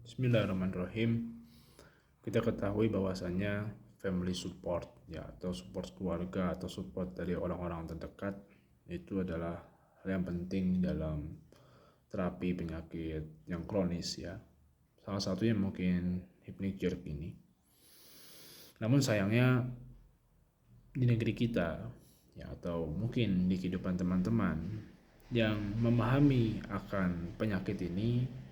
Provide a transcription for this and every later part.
Bismillahirrahmanirrahim. Kita ketahui bahwasanya family support ya atau support keluarga atau support dari orang-orang terdekat itu adalah hal yang penting dalam terapi penyakit yang kronis ya. Salah satunya mungkin hypnic jerk ini. Namun sayangnya di negeri kita ya atau mungkin di kehidupan teman-teman yang memahami akan penyakit ini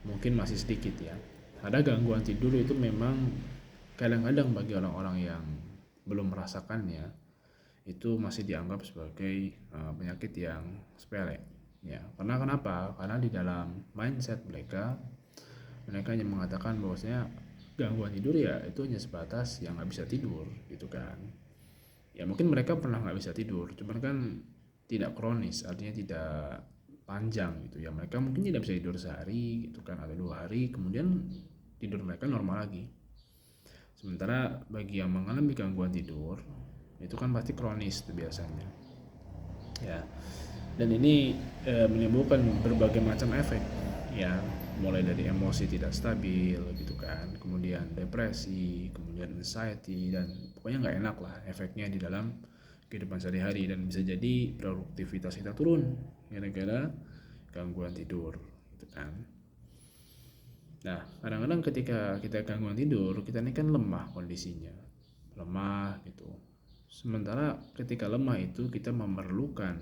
mungkin masih sedikit ya. Ada gangguan tidur itu memang kadang-kadang bagi orang-orang yang belum merasakannya itu masih dianggap sebagai penyakit yang sepele ya. Karena kenapa? Karena di dalam mindset mereka hanya mengatakan bahwasanya gangguan tidur ya itu hanya sebatas yang nggak bisa tidur gitu kan. Ya mungkin mereka pernah nggak bisa tidur, cuman kan tidak kronis, artinya tidak panjang gitu ya. Mereka mungkin tidak bisa tidur sehari gitu kan atau 2 hari, kemudian tidur mereka normal lagi. Sementara bagi yang mengalami gangguan tidur itu kan pasti kronis itu biasanya ya. Dan ini menimbulkan berbagai macam efek ya, mulai dari emosi tidak stabil gitu kan, kemudian depresi, kemudian anxiety, dan pokoknya nggak enak lah efeknya di dalam kehidupan sehari-hari. Dan bisa jadi produktivitas kita turun gara-gara gangguan tidur gitu kan. Nah, kadang-kadang ketika kita gangguan tidur, kita ini kan lemah kondisinya, lemah gitu. Sementara ketika lemah itu kita memerlukan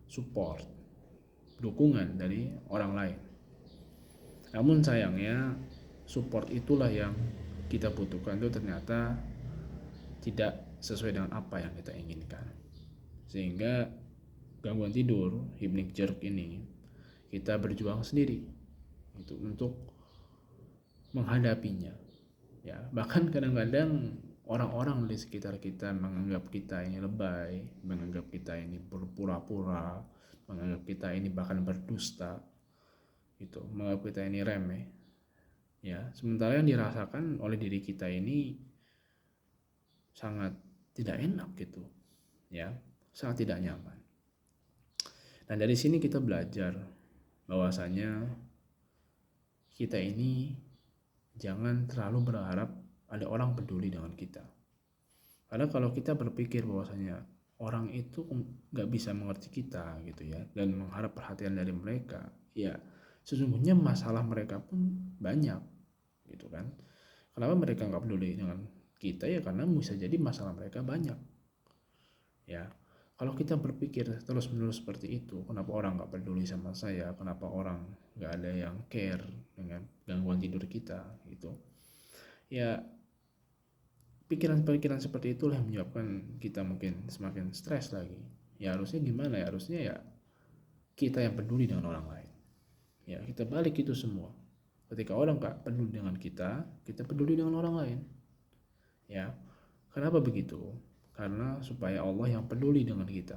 support, dukungan dari orang lain. Namun sayangnya support itulah yang kita butuhkan itu ternyata tidak sesuai dengan apa yang kita inginkan. Sehingga gangguan tidur, hypnic jerk ini kita berjuang sendiri itu untuk menghadapinya. Ya, bahkan kadang-kadang orang-orang di sekitar kita menganggap kita ini lebay, menganggap kita ini berpura-pura, menganggap kita ini bahkan berdusta, gitu, menganggap kita ini remeh. Ya, sementara yang dirasakan oleh diri kita ini sangat tidak enak gitu, ya, sangat tidak nyaman. Dan dari sini kita belajar bahwasanya kita ini jangan terlalu berharap ada orang peduli dengan kita. Karena kalau kita berpikir bahwasanya orang itu nggak bisa mengerti kita gitu ya, dan mengharap perhatian dari mereka, ya sesungguhnya masalah mereka pun banyak gitu kan. Kenapa mereka nggak peduli dengan kita? Ya karena bisa jadi masalah mereka banyak ya. Kalau kita berpikir terus-menerus seperti itu, kenapa orang nggak peduli sama saya, kenapa orang nggak ada yang care dengan gangguan tidur kita gitu ya. Pikiran-pikiran seperti itulah yang menyebabkan kita mungkin semakin stres lagi. Ya harusnya gimana ya? Harusnya ya kita yang peduli dengan orang lain. Ya kita balik itu semua. Ketika orang gak peduli dengan kita peduli dengan orang lain. Ya, kenapa begitu? Karena supaya Allah yang peduli dengan kita.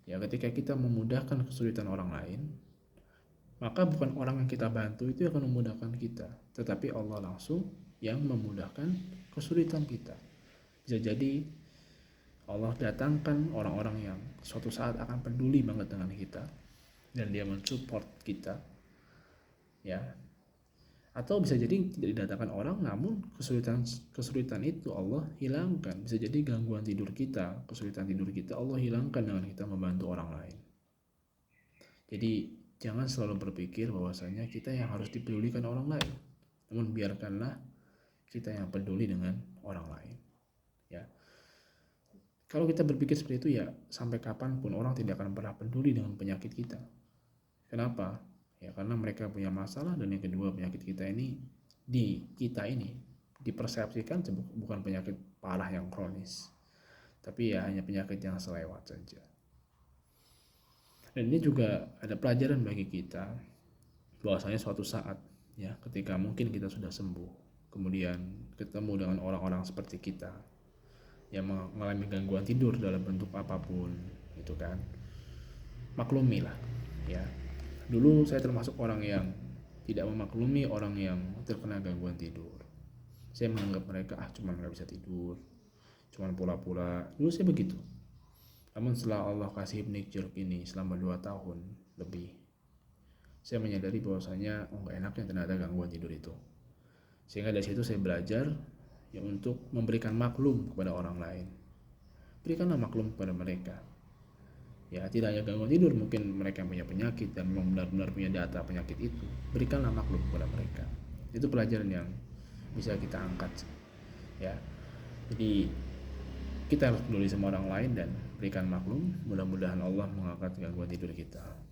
Ya ketika kita memudahkan kesulitan orang lain, maka bukan orang yang kita bantu itu akan memudahkan kita, tetapi Allah langsung yang memudahkan kesulitan kita. Bisa jadi Allah datangkan orang-orang yang suatu saat akan peduli banget dengan kita dan dia mensupport kita ya. Atau bisa jadi tidak didatangkan orang, namun kesulitan itu Allah hilangkan. Bisa jadi gangguan tidur kita, kesulitan tidur kita Allah hilangkan dengan kita membantu orang lain. Jadi jangan selalu berpikir bahwasanya kita yang harus dipedulikan orang lain, namun biarkanlah kita yang peduli dengan orang lain ya. Kalau kita berpikir seperti itu ya sampai kapanpun orang tidak akan pernah peduli dengan penyakit kita. Kenapa? Ya karena mereka punya masalah, dan yang kedua penyakit kita ini dipersepsikan bukan penyakit parah yang kronis, tapi ya hanya penyakit yang selewat saja. Dan ini juga ada pelajaran bagi kita bahwasanya suatu saat ya ketika mungkin kita sudah sembuh, kemudian ketemu dengan orang-orang seperti kita yang mengalami gangguan tidur dalam bentuk apapun gitu kan, maklumilah ya. Dulu saya termasuk orang yang tidak memaklumi orang yang terkena gangguan tidur. Saya menganggap mereka cuman nggak bisa tidur, cuman pura-pura. Dulu saya begitu. Namun setelah Allah kasih hypnic jerk ini selama 2 tahun lebih, saya menyadari bahwasanya nggak enaknya ternyata gangguan tidur itu. Sehingga dari situ saya belajar ya untuk memberikan maklum kepada orang lain. Berikanlah maklum kepada mereka. Ya, tidak hanya gangguan tidur, mungkin mereka yang punya penyakit dan memang benar-benar punya data penyakit itu, berikanlah maklum kepada mereka. Itu pelajaran yang bisa kita angkat. Ya, jadi kita harus peduli sama orang lain dan berikan maklum. Mudah-mudahan Allah mengangkat gangguan tidur kita.